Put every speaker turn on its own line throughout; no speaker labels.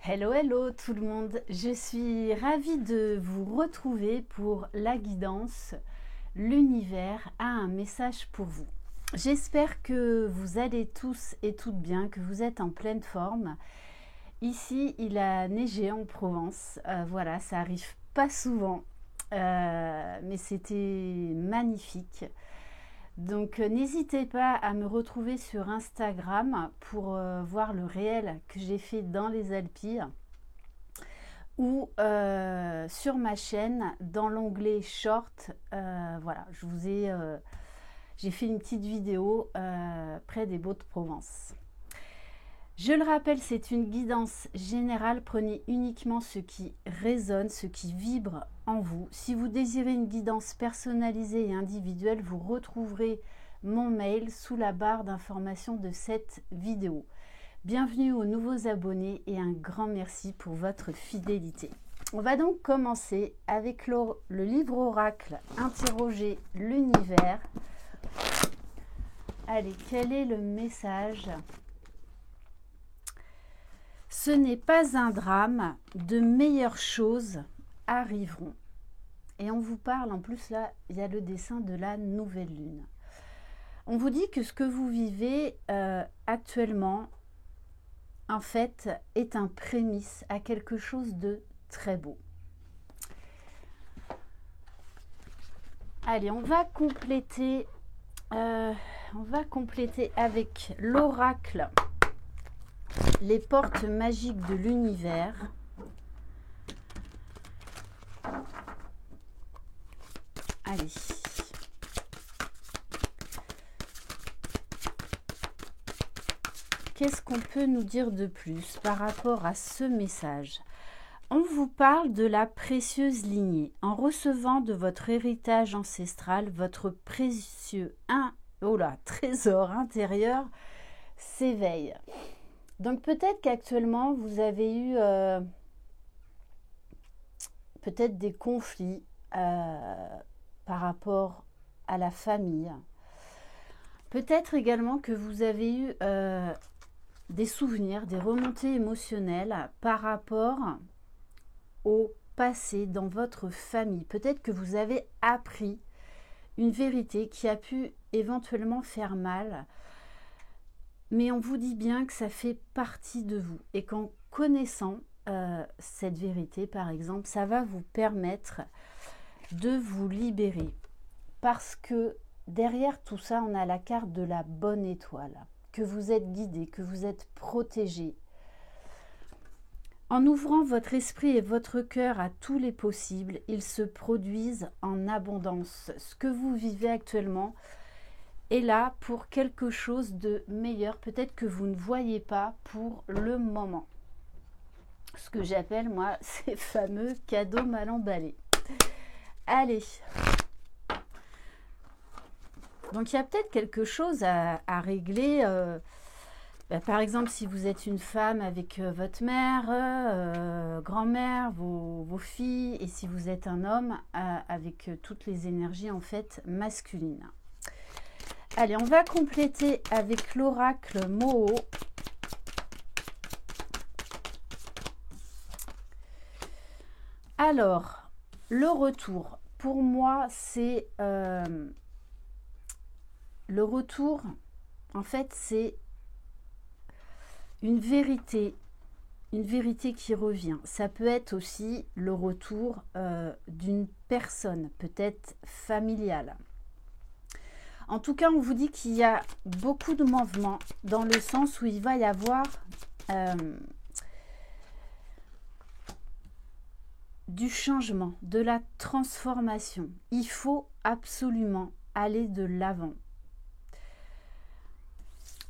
Hello, hello tout le monde, je suis ravie de vous retrouver pour la guidance. L'univers a un message pour vous. J'espère que vous allez tous et toutes bien, que vous êtes en pleine forme. Ici, il a neigé en Provence, voilà, ça arrive pas souvent, mais c'était magnifique. Donc n'hésitez pas à me retrouver sur Instagram pour voir le réel que j'ai fait dans les Alpilles ou sur ma chaîne dans l'onglet short. Voilà, j'ai fait une petite vidéo près des Baux-de-Provence. Je le rappelle, c'est une guidance générale. Prenez uniquement ce qui résonne, ce qui vibre en vous. Si vous désirez une guidance personnalisée et individuelle, vous retrouverez mon mail sous la barre d'information de cette vidéo. Bienvenue aux nouveaux abonnés et un grand merci pour votre fidélité. On va donc commencer avec le livre oracle Interroger l'univers. Allez, quel est le message ? Ce n'est pas un drame, de meilleures choses arriveront. Et on vous parle, en plus là, il y a le dessin de la nouvelle lune. On vous dit que ce que vous vivez actuellement, en fait, est un prémisse à quelque chose de très beau. Allez, on va compléter avec l'oracle. Les portes magiques de l'univers. Allez. Qu'est-ce qu'on peut nous dire de plus par rapport à ce message ? On vous parle de la précieuse lignée. En recevant de votre héritage ancestral, votre précieux trésor intérieur s'éveille. Donc peut-être qu'actuellement vous avez eu peut-être des conflits par rapport à la famille. Peut-être également que vous avez eu des souvenirs, des remontées émotionnelles par rapport au passé dans votre famille. Peut-être que vous avez appris une vérité qui a pu éventuellement faire mal. Mais on vous dit bien que ça fait partie de vous et qu'en connaissant cette vérité, par exemple, ça va vous permettre de vous libérer. Parce que derrière tout ça, on a la carte de la bonne étoile, que vous êtes guidé, que vous êtes protégé. En ouvrant votre esprit et votre cœur à tous les possibles, ils se produisent en abondance. Ce que vous vivez actuellement est là pour quelque chose de meilleur, peut-être que vous ne voyez pas pour le moment. Ce que j'appelle, moi, ces fameux cadeaux mal emballés. Allez. Donc, il y a peut-être quelque chose à régler. Par exemple, si vous êtes une femme avec votre mère, grand-mère, vos filles, et si vous êtes un homme avec toutes les énergies, en fait, masculines. Allez, on va compléter avec l'oracle Moho. Alors, le retour, pour moi, c'est le retour, en fait, c'est une vérité qui revient. Ça peut être aussi le retour d'une personne, peut-être familiale. En tout cas, on vous dit qu'il y a beaucoup de mouvements dans le sens où il va y avoir du changement, de la transformation. Il faut absolument aller de l'avant.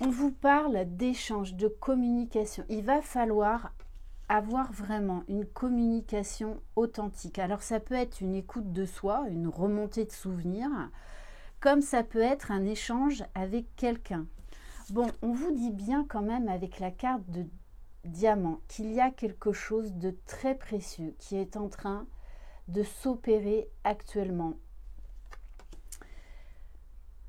On vous parle d'échange, de communication. Il va falloir avoir vraiment une communication authentique. Alors ça peut être une écoute de soi, une remontée de souvenirs, comme ça peut être un échange avec quelqu'un. Bon, on vous dit bien quand même avec la carte de diamant qu'il y a quelque chose de très précieux qui est en train de s'opérer actuellement.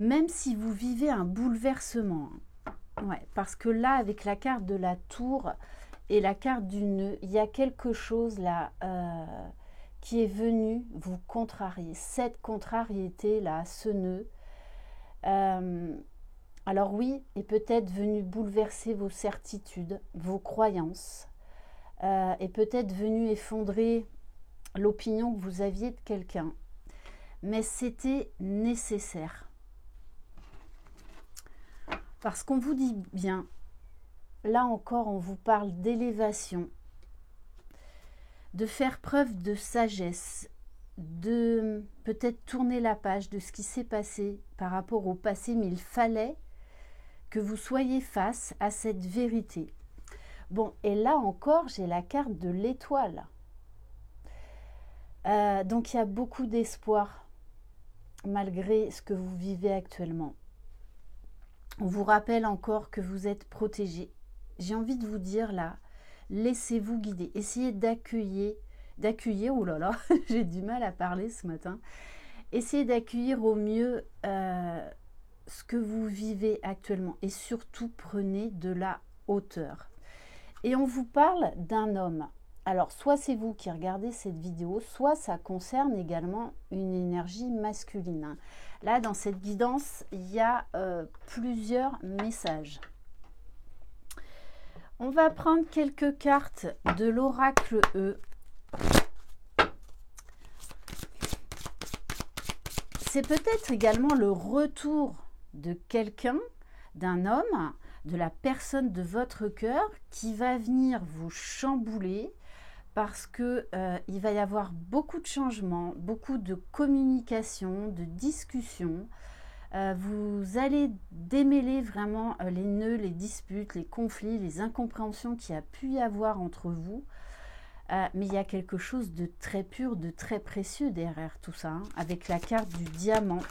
Même si vous vivez un bouleversement, ouais, parce que là, avec la carte de la tour, et la carte du nœud, il y a quelque chose là qui est venu vous contrarier. Cette contrariété là, ce nœud, alors oui, est peut-être venu bouleverser vos certitudes, vos croyances, est peut-être venu effondrer l'opinion que vous aviez de quelqu'un. Mais c'était nécessaire. Parce qu'on vous dit bien, là encore, on vous parle d'élévation, de faire preuve de sagesse, de peut-être tourner la page de ce qui s'est passé par rapport au passé, mais il fallait que vous soyez face à cette vérité. Bon, et là encore, j'ai la carte de l'étoile. Donc, il y a beaucoup d'espoir, malgré ce que vous vivez actuellement. On vous rappelle encore que vous êtes protégé. J'ai envie de vous dire là, laissez-vous guider. Essayez d'accueillir, oh là là, j'ai du mal à parler ce matin. Essayez d'accueillir au mieux ce que vous vivez actuellement. Et surtout, prenez de la hauteur. Et on vous parle d'un homme. Alors, soit c'est vous qui regardez cette vidéo, soit ça concerne également une énergie masculine. Là, dans cette guidance, il y a plusieurs messages. On va prendre quelques cartes de l'oracle E. C'est peut-être également le retour de quelqu'un, d'un homme, de la personne de votre cœur qui va venir vous chambouler parce que il va y avoir beaucoup de changements, beaucoup de communication, de discussions. Vous allez démêler vraiment les nœuds, les disputes, les conflits, les incompréhensions qu'il y a pu y avoir entre vous. Mais il y a quelque chose de très pur, de très précieux derrière tout ça, hein, avec la carte du diamant.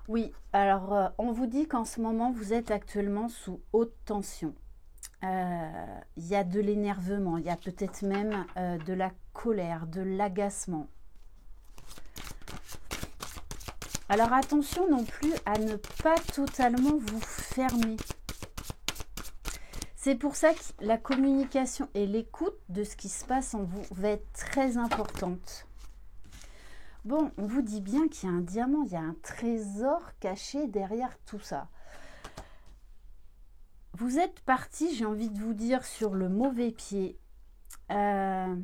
Oui, alors on vous dit qu'en ce moment, vous êtes actuellement sous haute tension. Il y a de l'énervement, il y a peut-être même de la colère, de l'agacement. Alors attention non plus à ne pas totalement vous fermer. C'est pour ça que la communication et l'écoute de ce qui se passe en vous va être très importante. Bon, on vous dit bien qu'il y a un diamant, il y a un trésor caché derrière tout ça. Vous êtes parti, j'ai envie de vous dire, sur le mauvais pied. Mais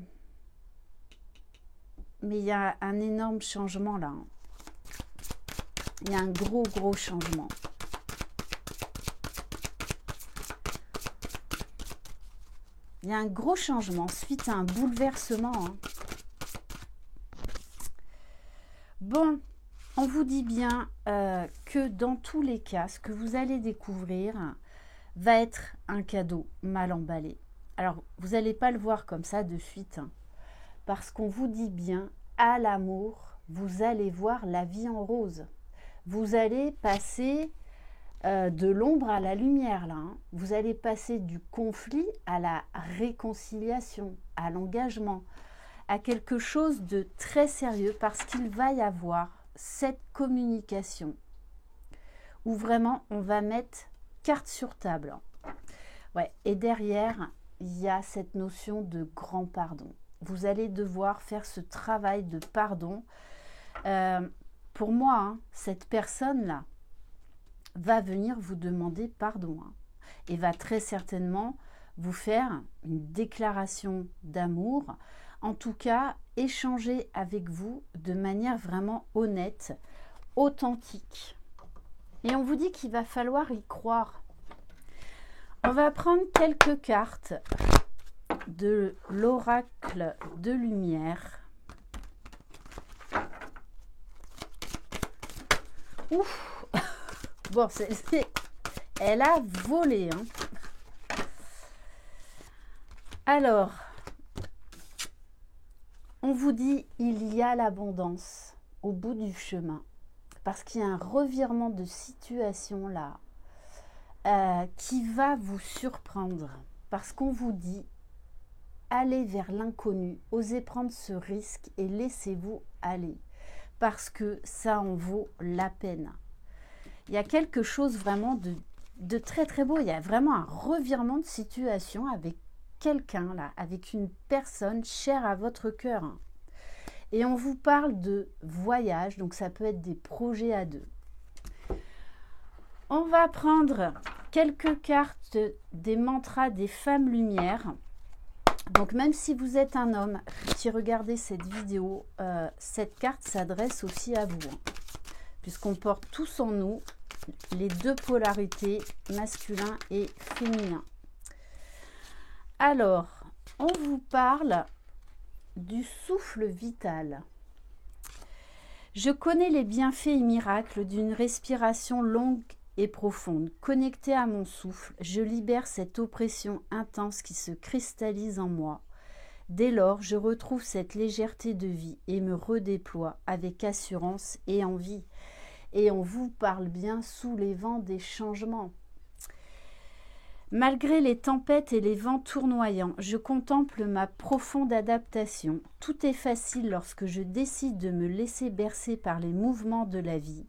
il y a un énorme changement là. Il y a un gros changement. Il y a un gros changement suite à un bouleversement. Hein. Bon, on vous dit bien que dans tous les cas, ce que vous allez découvrir va être un cadeau mal emballé. Alors, vous n'allez pas le voir comme ça de suite, hein, parce qu'on vous dit bien, à l'amour, vous allez voir la vie en rose. Vous allez passer de l'ombre à la lumière, là. Hein. Vous allez passer du conflit à la réconciliation, à l'engagement, à quelque chose de très sérieux, parce qu'il va y avoir cette communication où vraiment on va mettre carte sur table. Ouais, et derrière, il y a cette notion de grand pardon. Vous allez devoir faire ce travail de pardon. Pour moi, hein, cette personne-là va venir vous demander pardon, hein, et va très certainement vous faire une déclaration d'amour. En tout cas, échanger avec vous de manière vraiment honnête, authentique. Et on vous dit qu'il va falloir y croire. On va prendre quelques cartes de l'oracle de lumière. Ouf. Bon, elle a volé. Hein. Alors, on vous dit, il y a l'abondance au bout du chemin. Parce qu'il y a un revirement de situation là qui va vous surprendre. Parce qu'on vous dit, allez vers l'inconnu, osez prendre ce risque et laissez-vous aller. Parce que ça en vaut la peine. Il y a quelque chose vraiment de très très beau. Il y a vraiment un revirement de situation avec quelqu'un là, avec une personne chère à votre cœur. Hein. Et on vous parle de voyage, donc ça peut être des projets à deux. On va prendre quelques cartes des mantras des femmes lumière. Donc même si vous êtes un homme qui regardez cette vidéo, cette carte s'adresse aussi à vous. Hein, puisqu'on porte tous en nous les deux polarités, masculin et féminin. Alors, on vous parle du souffle vital. Je connais les bienfaits et miracles d'une respiration longue et profonde. Connectée à mon souffle, je libère cette oppression intense qui se cristallise en moi. Dès lors, je retrouve cette légèreté de vie et me redéploie avec assurance et envie. Et on vous parle bien sous les vents des changements. Malgré les tempêtes et les vents tournoyants, je contemple ma profonde adaptation. Tout est facile lorsque je décide de me laisser bercer par les mouvements de la vie.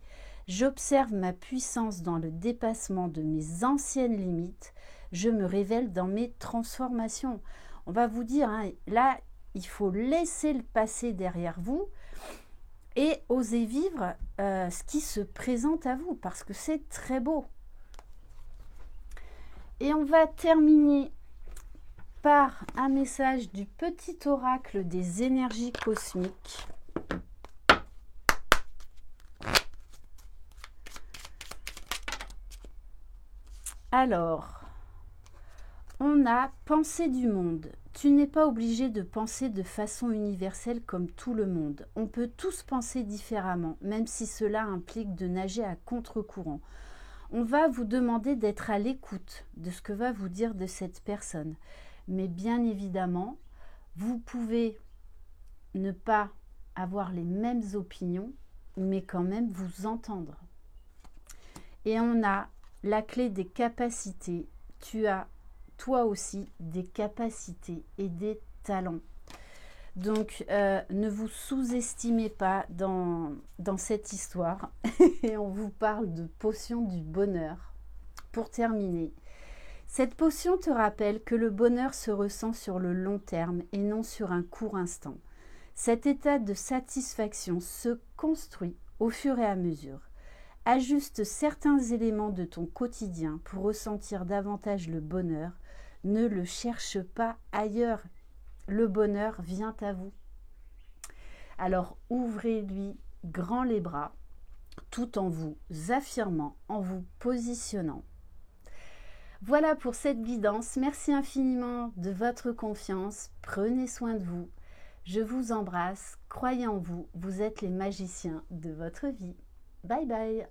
J'observe ma puissance dans le dépassement de mes anciennes limites. Je me révèle dans mes transformations. On va vous dire, hein, là, il faut laisser le passé derrière vous et oser vivre ce qui se présente à vous, parce que c'est très beau. Et on va terminer par un message du petit oracle des énergies cosmiques. Alors, on a pensée du monde. Tu n'es pas obligé de penser de façon universelle comme tout le monde. On peut tous penser différemment, même si cela implique de nager à contre-courant. On va vous demander d'être à l'écoute de ce que va vous dire de cette personne. Mais bien évidemment, vous pouvez ne pas avoir les mêmes opinions, mais quand même vous entendre. Et on a la clé des capacités. Tu as toi aussi des capacités et des talents. Donc, ne vous sous-estimez pas dans cette histoire. Et on vous parle de potion du bonheur. Pour terminer, cette potion te rappelle que le bonheur se ressent sur le long terme et non sur un court instant. Cet état de satisfaction se construit au fur et à mesure. Ajuste certains éléments de ton quotidien pour ressentir davantage le bonheur. Ne le cherche pas ailleurs. Le bonheur vient à vous. Alors ouvrez-lui grand les bras tout en vous affirmant, en vous positionnant. Voilà pour cette guidance. Merci infiniment de votre confiance. Prenez soin de vous. Je vous embrasse. Croyez en vous. Vous êtes les magiciens de votre vie. Bye bye.